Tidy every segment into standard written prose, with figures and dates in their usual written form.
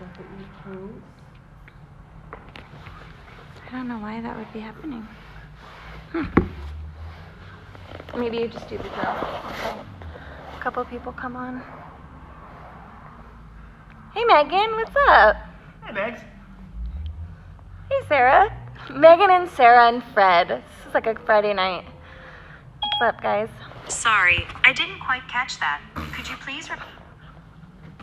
I don't know why that would be happening. Maybe you just do the drill. A couple people come on. Hey Megan, what's up? Hey Megs. Hey Sarah. Megan and Sarah and Fred. This is like a Friday night. What's up, guys? Sorry, I didn't quite catch that. Could you please repeat?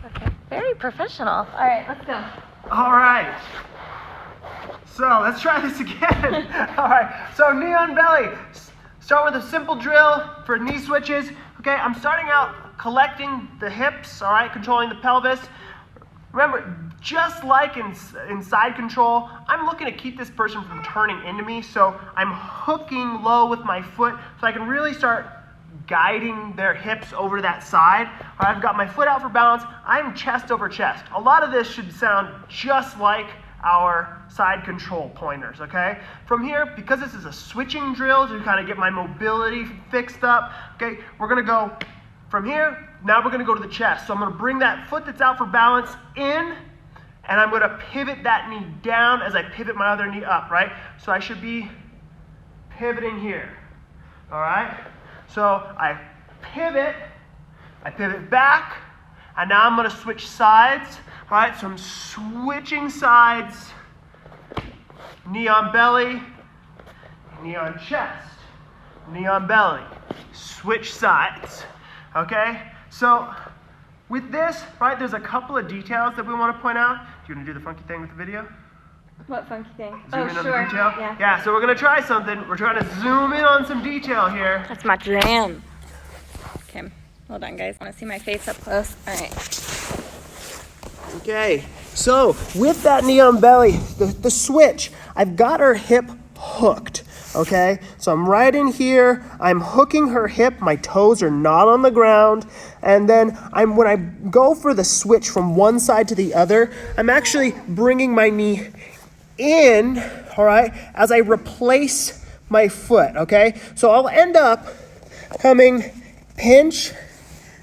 Okay, very professional. All right, let's go. All right. So let's try this again. All right. So knee on belly. Start with a simple drill for knee switches. Okay, I'm starting out collecting the hips. All right, controlling the pelvis. Remember, just like in side control, I'm looking to keep this person from turning into me. So I'm hooking low with my foot so I can really start guiding their hips over that side. All right, I've got my foot out for balance. I'm chest over chest. A lot of this should sound just like our side control pointers, okay? From here, because this is a switching drill to kind of get my mobility fixed up, okay, we're gonna go from here. Now we're gonna go to the chest. So I'm gonna bring that foot that's out for balance in, and I'm gonna pivot that knee down as I pivot my other knee up, right? So I should be pivoting here, all right? So I pivot back, and now I'm gonna switch sides, all right? So I'm switching sides, knee on belly, knee on chest, knee on belly, switch sides, okay? So with this, right, there's a couple of details that we wanna point out. Do you wanna do the funky thing with the video? What funky thing? Zoom in on the detail? Yeah. Yeah, so we're gonna try something. We're trying to zoom in on some detail here. That's my jam. Okay, hold on, guys. Want to see my face up close? All right. Okay, so with that knee on belly, the switch, I've got her hip hooked, okay? So I'm right in here, I'm hooking her hip, my toes are not on the ground, and then when I go for the switch from one side to the other, I'm actually bringing my knee in, all right, as I replace my foot, okay? So I'll end up coming pinch.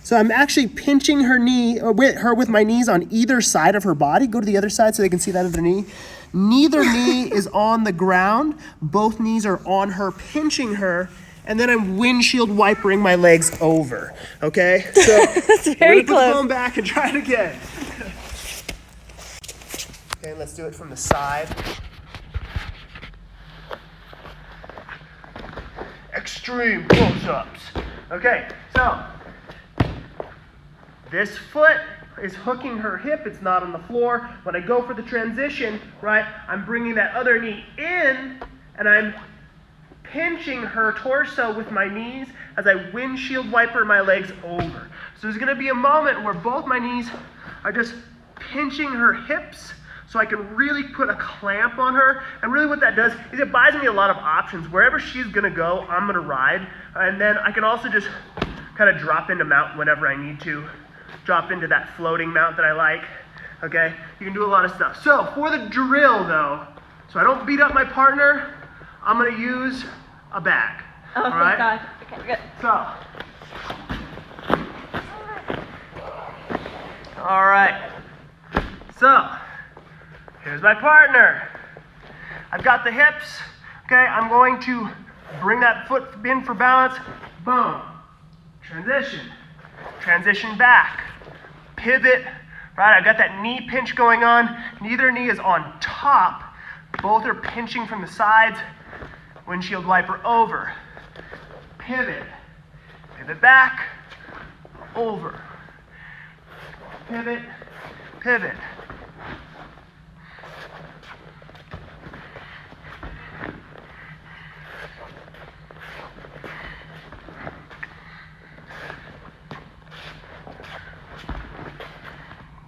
So I'm actually pinching her knee, with my knees on either side of her body. Go to the other side so they can see that other knee. Neither knee is on the ground. Both knees are on her, pinching her. And then I'm windshield wipering my legs over, okay? So That's very put the close. phone back and try it again. Okay, let's do it from the side. Extreme close-ups. Okay, so this foot is hooking her hip, it's not on the floor. When I go for the transition, right, I'm bringing that other knee in and I'm pinching her torso with my knees as I windshield wiper my legs over. So there's gonna be a moment where both my knees are just pinching her hips so I can really put a clamp on her. And really what that does is it buys me a lot of options. Wherever she's gonna go, I'm gonna ride. And then I can also just kind of drop into mount whenever I need to. Drop into that floating mount that I like, okay? You can do a lot of stuff. So for the drill though, so I don't beat up my partner, I'm gonna use a bag, Oh, all right? thank God. Okay, good. So, all right. So, here's my partner. I've got the hips, okay? I'm going to bring that foot in for balance, boom. Transition back, pivot, right? I've got that knee pinch going on. Neither knee is on top. Both are pinching from the sides. Windshield wiper over. Pivot back, over. Pivot.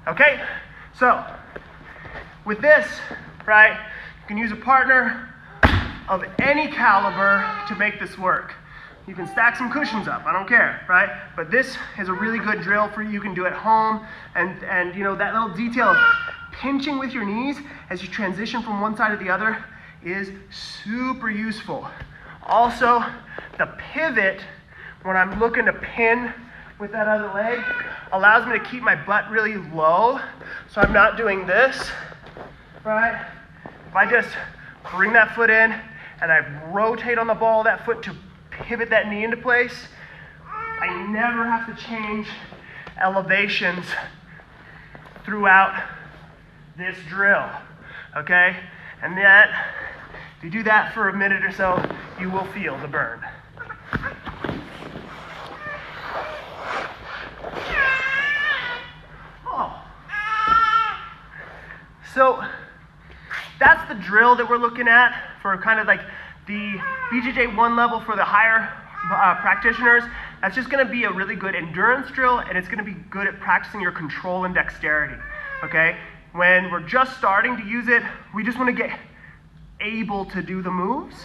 Okay, so with this, right, you can use a partner of any caliber to make this work. You can stack some cushions up, I don't care, right? But this is a really good drill for you can do at home, and you know, that little detail of pinching with your knees as you transition from one side to the other is super useful. Also, the pivot, when I'm looking to pin with that other leg allows me to keep my butt really low, so I'm not doing this, right? If I just bring that foot in and I rotate on the ball of that foot to pivot that knee into place, I never have to change elevations throughout this drill, okay? And that, if you do that for a minute or so, you will feel the burn. Oh. So that's the drill that we're looking at for kind of like the BJJ 1 level for the higher practitioners. That's just going to be a really good endurance drill, and it's going to be good at practicing your control and dexterity, okay? When we're just starting to use it, we just want to get able to do the moves.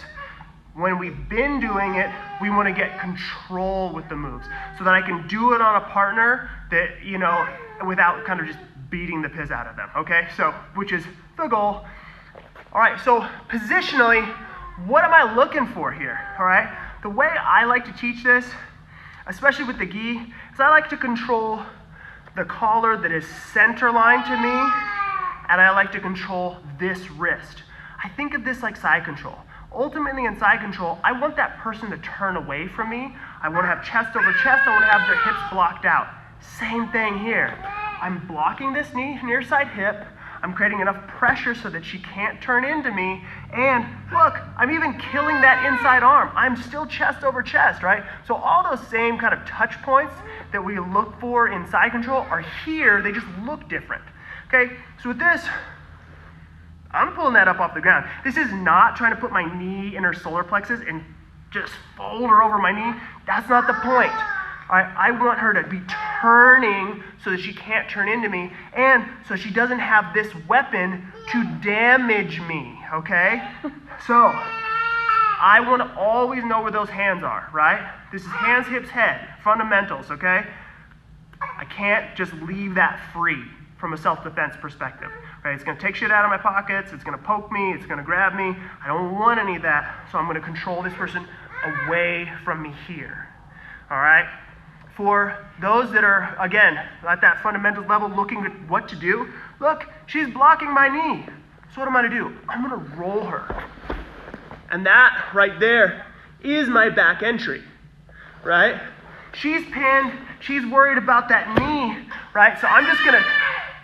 When we've been doing it, we want to get control with the moves so that I can do it on a partner that, you know, without kind of just beating the piss out of them, okay? So, which is the goal. All right, so positionally, what am I looking for here, all right? The way I like to teach this, especially with the gi, is I like to control the collar that is center line to me, and I like to control this wrist. I think of this like side control. Ultimately in side control, I want that person to turn away from me. I want to have chest over chest. I want to have their hips blocked out. Same thing here. I'm blocking this knee, near side hip. I'm creating enough pressure so that she can't turn into me. And look, I'm even killing that inside arm. I'm still chest over chest, right? So all those same kind of touch points that we look for in side control are here. They just look different. Okay, so with this, I'm pulling that up off the ground. This is not trying to put my knee in her solar plexus and just fold her over my knee. That's not the point. All right, I want her to be turning so that she can't turn into me, and so she doesn't have this weapon to damage me, okay? So I want to always know where those hands are, right? This is hands, hips, head, fundamentals, okay? I can't just leave that free from a self-defense perspective, right? It's going to take shit out of my pockets, it's going to poke me, it's going to grab me. I don't want any of that, so I'm going to control this person away from me here, all right? For those that are, again, at that fundamentals level looking at what to do, look, she's blocking my knee. So what am I to do? I'm going to roll her. And that right there is my back entry, right? She's pinned, she's worried about that knee, right? So I'm just going to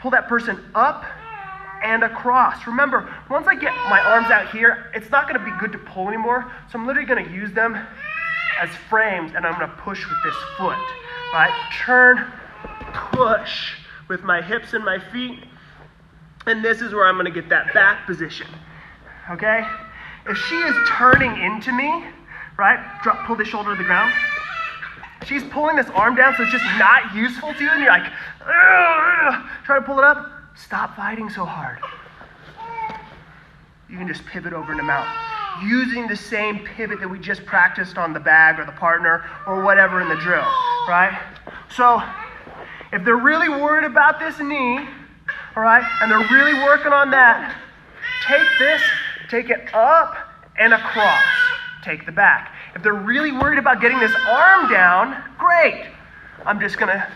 pull that person up and across. Remember, once I get my arms out here, it's not going to be good to pull anymore. So I'm literally going to use them as frames, and I'm going to push with this foot, right? Turn, push with my hips and my feet, and this is where I'm going to get that back position, okay? If she is turning into me, right, pull the shoulder to the ground, she's pulling this arm down so it's just not useful to you, and you're like, try to pull it up, stop fighting so hard. You can just pivot over and mount, using the same pivot that we just practiced on the bag or the partner or whatever in the drill, right? So if they're really worried about this knee, all right, and they're really working on that, take this, take it up and across, take the back. If they're really worried about getting this arm down, great. I'm just gonna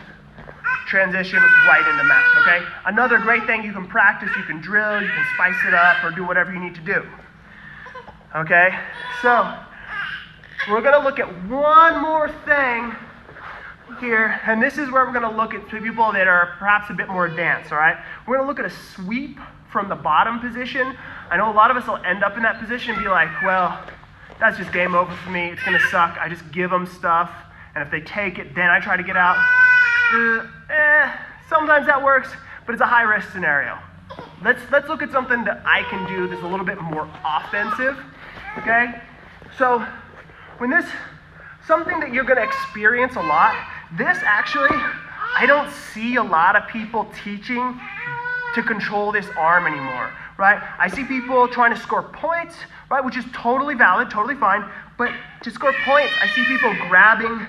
transition right into mount, okay? Another great thing, you can practice, you can drill, you can spice it up or do whatever you need to do. Okay, so we're going to look at one more thing here, and this is where we're going to look at people that are perhaps a bit more advanced, all right? We're going to look at a sweep from the bottom position. I know a lot of us will end up in that position and be like, well, that's just game over for me. It's going to suck. I just give them stuff, and if they take it, then I try to get out. Sometimes that works, but it's a high-risk scenario. Let's look at something that I can do that's a little bit more offensive. Okay, so when this, something that you're going to experience a lot, this actually, I don't see a lot of people teaching to control this arm anymore, right? I see people trying to score points, right, which is totally valid, totally fine, but to score points, I see people grabbing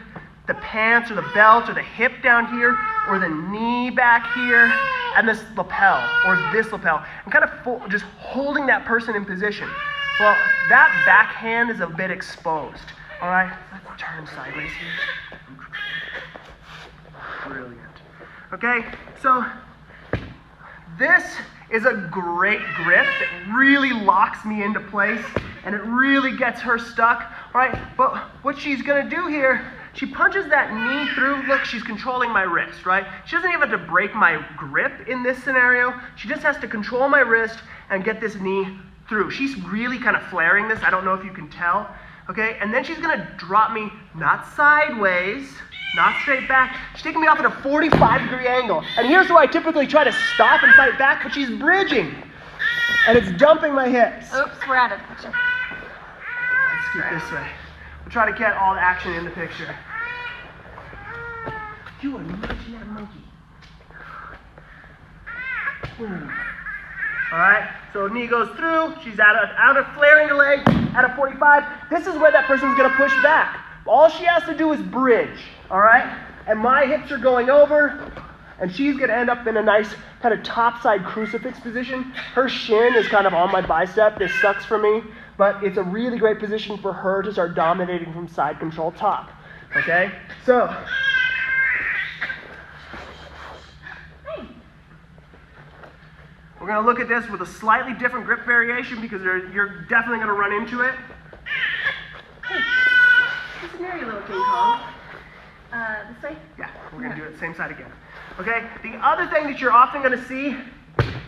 the pants or the belt or the hip down here or the knee back here and this lapel or this lapel and kind of just holding that person in position. Well, that backhand is a bit exposed, all right? Let's turn sideways here. Brilliant. Okay, so this is a great grip that really locks me into place and it really gets her stuck, right? But what she's gonna do here, she punches that knee through. Look, she's controlling my wrist, right? She doesn't even have to break my grip in this scenario. She just has to control my wrist and get this knee through. She's really kind of flaring this. I don't know if you can tell, okay? And then she's gonna drop me, not sideways, not straight back. She's taking me off at a 45-degree angle. And here's where I typically try to stop and fight back, but she's bridging. And it's dumping my hips. Oops, we're out of picture. Let's keep this way. We'll try to get all the action in the picture. You are nudging that monkey. All right, so knee goes through. She's out of flaring the leg at a 45. This is where that person's gonna push back. All she has to do is bridge, all right? And my hips are going over, and she's gonna end up in a nice kind of topside crucifix position. Her shin is kind of on my bicep. This sucks for me, but it's a really great position for her to start dominating from side control top, okay? So, we're gonna look at this with a slightly different grip variation because you're definitely gonna run into it. Hey, listen here, you little King Kong. This way? Yeah, we're gonna do it same side again. Okay, the other thing that you're often gonna see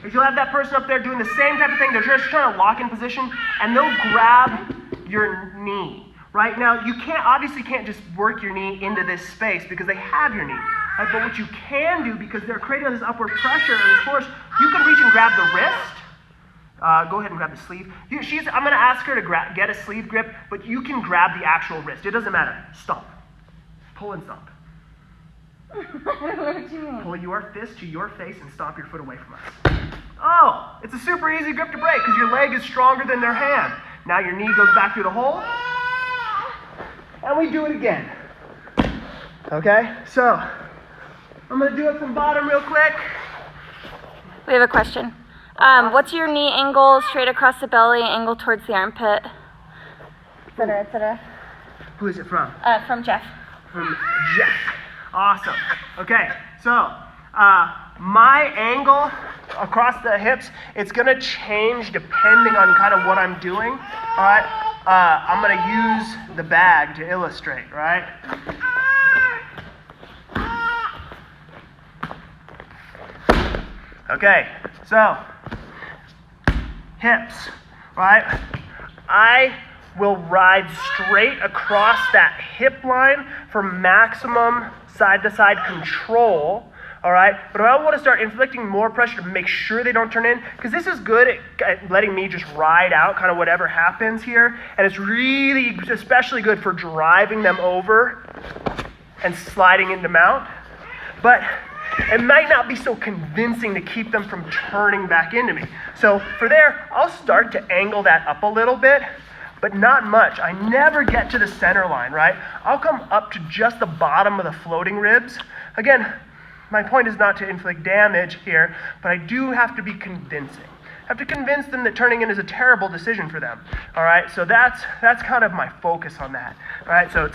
is you'll have that person up there doing the same type of thing. They're just trying to lock in position and they'll grab your knee. Right now, you obviously can't just work your knee into this space because they have your knee. Right? But what you can do, because they're creating this upward pressure and this force, you can reach and grab the wrist. Go ahead and grab the sleeve. I'm going to ask her to get a sleeve grip, but you can grab the actual wrist. It doesn't matter. Stomp. Pull and stomp. What do you mean? Pull your fist to your face and stomp your foot away from us. Oh, it's a super easy grip to break because your leg is stronger than their hand. Now your knee goes back through the hole. And we do it again. Okay, so I'm going to do it from bottom real quick. We have a question. What's your knee angle, straight across the belly, angle towards the armpit, et cetera, et cetera? Who is it from? From Jeff. From Jeff. Awesome. Okay, so my angle across the hips, it's going to change depending on kind of what I'm doing. All right, I'm going to use the bag to illustrate, right? Okay, so hips, right? I will ride straight across that hip line for maximum side-to-side control, all right? But I want to start inflicting more pressure to make sure they don't turn in, because this is good at letting me just ride out kind of whatever happens here, and it's really especially good for driving them over and sliding into mount. But it might not be so convincing to keep them from turning back into me. So for there, I'll start to angle that up a little bit, but not much. I never get to the center line, right? I'll come up to just the bottom of the floating ribs. Again, my point is not to inflict damage here, but I do have to be convincing. I have to convince them that turning in is a terrible decision for them. All right, so that's kind of my focus on that. All right, so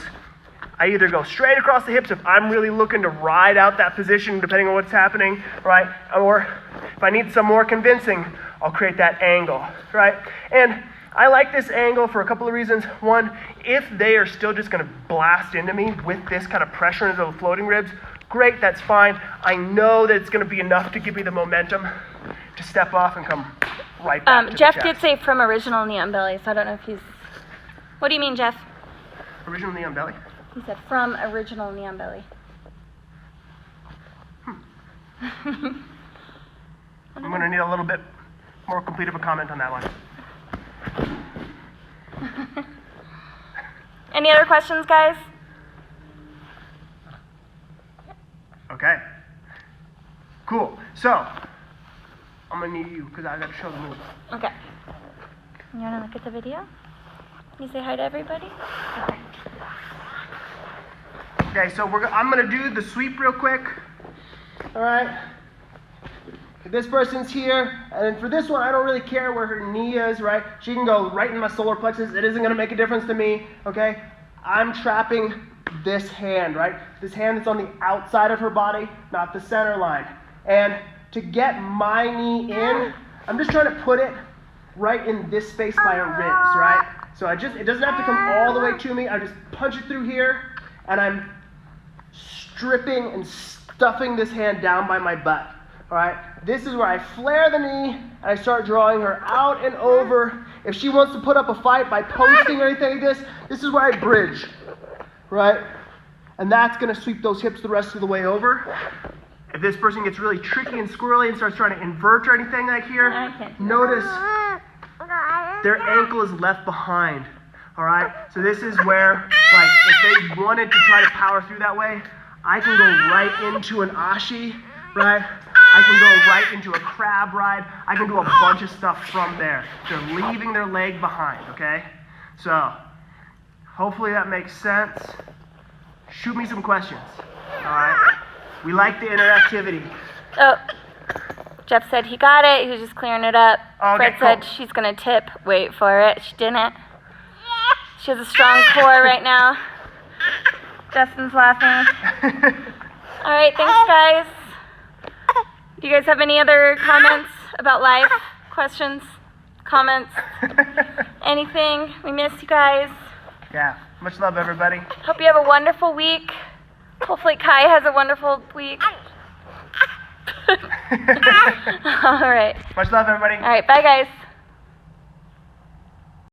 I either go straight across the hips if I'm really looking to ride out that position, depending on what's happening, right? Or if I need some more convincing, I'll create that angle, right? And I like this angle for a couple of reasons. One, if they are still just gonna blast into me with this kind of pressure into the floating ribs, great, that's fine. I know that it's gonna be enough to give me the momentum to step off and come right back to Jeff the did chest. say from original knee on belly, so I don't know if he's... What do you mean, Jeff? Original knee on belly? He said from original knee on belly. I'm gonna need a little bit more complete of a comment on that one. Any other questions, guys? Okay. Cool. So, I'm gonna need you because I gotta show the move. Okay. You wanna look at the video? You say hi to everybody? Okay. Okay, so I'm gonna do the sweep real quick. All right. This person's here, and then for this one, I don't really care where her knee is, right? She can go right in my solar plexus. It isn't gonna make a difference to me, okay? I'm trapping this hand, right? This hand that's on the outside of her body, not the center line. And to get my knee in, I'm just trying to put it right in this space by her ribs, right? So it doesn't have to come all the way to me. I just punch it through here, and I'm stripping and stuffing this hand down by my butt. All right, this is where I flare the knee and I start drawing her out and over. If she wants to put up a fight by posting or anything like this is where I bridge, right? And that's gonna sweep those hips the rest of the way over. If this person gets really tricky and squirrely and starts trying to invert or anything like here, notice their ankle is left behind. All right, so this is where, like, if they wanted to try to power through that way, I can go right into an ashi, right? I can go right into a crab ride. I can do a bunch of stuff from there. They're leaving their leg behind, okay? So, hopefully that makes sense. Shoot me some questions, all right? We like the interactivity. Oh, Jeff said he got it. He was just clearing it up. Okay, Fred said she's going to tip. Wait for it. She didn't. She has a strong core right now. Justin's laughing. All right, thanks, guys. Do you guys have any other comments about life? Questions? Comments? Anything? We miss you guys. Yeah, much love, everybody. Hope you have a wonderful week. Hopefully Kai has a wonderful week. All right. Much love, everybody. All right, bye, guys.